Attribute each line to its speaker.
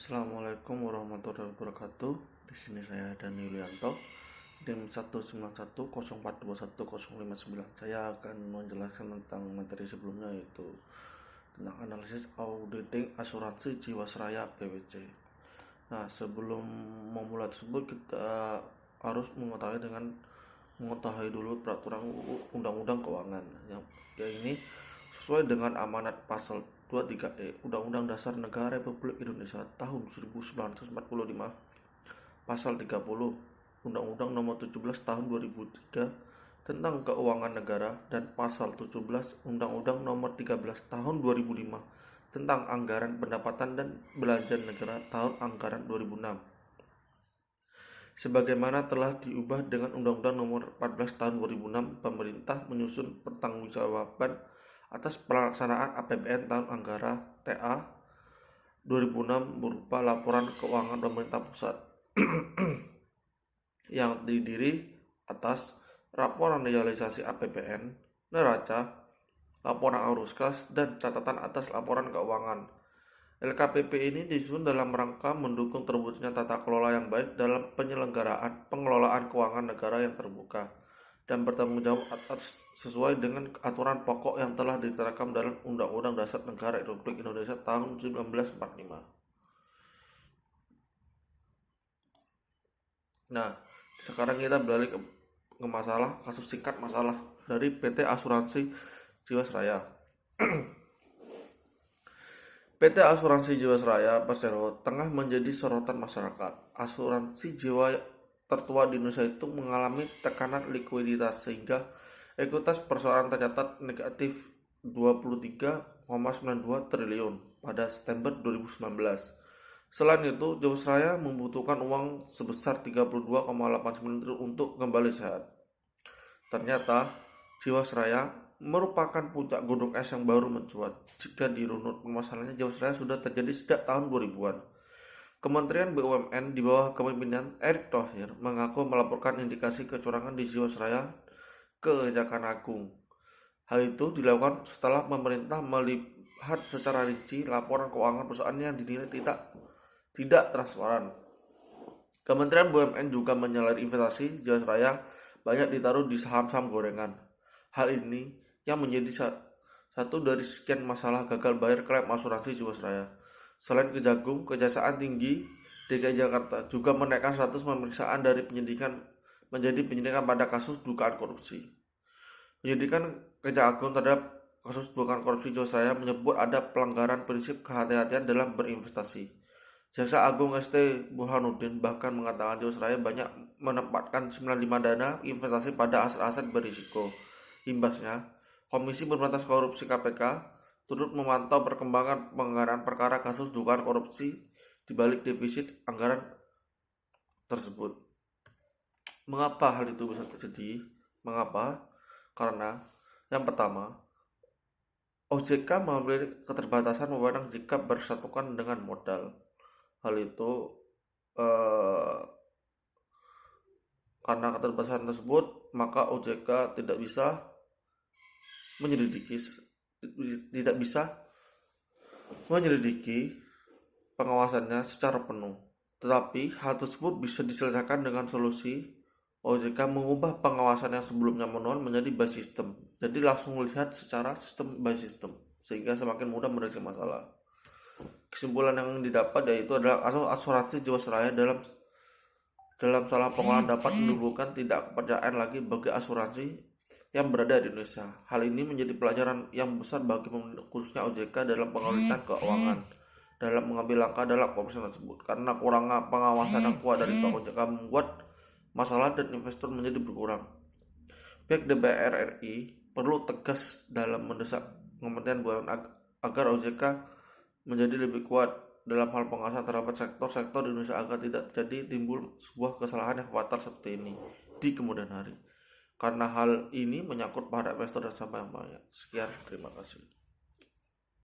Speaker 1: Assalamualaikum warahmatullahi wabarakatuh. Di sini saya Dani Yulianto, tim 19104211059. Saya akan menjelaskan tentang materi sebelumnya, yaitu tentang analisis auditing asuransi Jiwasraya PwC. Nah, sebelum memulai tersebut kita harus mengetahui dulu peraturan undang-undang keuangan yang ini sesuai dengan amanat pasal 23E Undang-Undang Dasar Negara Republik Indonesia tahun 1945, pasal 30 Undang-Undang Nomor 17 tahun 2003 tentang keuangan negara, dan pasal 17 Undang-Undang Nomor 13 tahun 2005 tentang anggaran pendapatan dan belanja negara tahun anggaran 2006. Sebagaimana telah diubah dengan Undang-Undang Nomor 14 tahun 2006, pemerintah menyusun pertanggungjawaban atas pelaksanaan APBN tahun anggaran TA 2006 berupa laporan keuangan pemerintah pusat yang terdiri atas laporan realisasi APBN, neraca, laporan arus kas, dan catatan atas laporan keuangan. LKPP ini disusun dalam rangka mendukung terwujudnya tata kelola yang baik dalam penyelenggaraan pengelolaan keuangan negara yang terbuka dan bertanggung jawab atas sesuai dengan aturan pokok yang telah diterapkan dalam Undang-Undang Dasar Negara Republik Indonesia tahun 1945. Nah, sekarang kita beralih ke masalah kasus singkat masalah dari PT Asuransi Jiwasraya. PT Asuransi Jiwasraya Persero tengah menjadi sorotan masyarakat. Asuransi jiwa tertua di Indonesia itu mengalami tekanan likuiditas sehingga ekuitas perusahaan tercatat negatif 23,92 triliun pada September 2019. Selain itu, Jiwasraya membutuhkan uang sebesar 32,89 triliun untuk kembali sehat. Ternyata Jiwasraya merupakan puncak gunung es yang baru mencuat. Jika dirunut permasalahannya, Jiwasraya sudah terjadi sejak tahun 2000-an. Kementerian BUMN di bawah kepemimpinan Erick Thohir mengaku melaporkan indikasi kecurangan di Jiwasraya ke Kejaksaan Agung. Hal itu dilakukan setelah pemerintah melihat secara rinci laporan keuangan perusahaan yang dinilai tidak transparan. Kementerian BUMN juga menyalahi investasi Jiwasraya banyak ditaruh di saham-saham gorengan. Hal ini yang menjadi satu dari sekian masalah gagal bayar klaim asuransi Jiwasraya. Selain Kejagung, Kejaksaan Tinggi DKI Jakarta juga menaikkan status pemeriksaan dari penyidikan menjadi penyidikan pada kasus dugaan korupsi. Penyidikan Kejaksaan Agung terhadap kasus dugaan korupsi Jiwasraya menyebut ada pelanggaran prinsip kehati-hatian dalam berinvestasi. Jaksa Agung ST Burhanuddin bahkan mengatakan Jiwasraya banyak menempatkan 95 dana investasi pada aset-aset berisiko. Imbasnya, Komisi Pemberantasan Korupsi KPK turut memantau perkembangan penganggaran perkara kasus dugaan korupsi di balik defisit anggaran tersebut. Mengapa hal itu bisa terjadi? Mengapa? Karena yang pertama, OJK memiliki keterbatasan wewenang jika bersatukan dengan modal. Hal itu karena keterbatasan tersebut, maka OJK tidak bisa menyelidiki pengawasannya secara penuh. Tetapi hal tersebut bisa diselesaikan dengan solusi OJK mengubah pengawasan yang sebelumnya manual menjadi by system. Jadi langsung lihat secara sistem by system sehingga semakin mudah menyelesaikan masalah. Kesimpulan yang didapat yaitu adalah asuransi Jiwasraya dalam salah pengolahan dapat menimbulkan tidak kepercayaan lagi bagi asuransi yang berada di Indonesia. Hal ini menjadi pelajaran yang besar bagi khususnya OJK dalam pengauditan keuangan dalam mengambil langkah dalam pemeriksaan tersebut, karena kurangnya pengawasan yang kuat dari OJK membuat masalah dan investor menjadi berkurang. Pihak DPR RI perlu tegas dalam mendesak Kementerian BUMN agar OJK menjadi lebih kuat dalam hal pengawasan terhadap sektor-sektor di Indonesia agar tidak terjadi timbul sebuah kesalahan yang fatal seperti ini di kemudian hari. Karena hal ini menyangkut pada investor dan sahabat yang banyak. Sekian, terima kasih.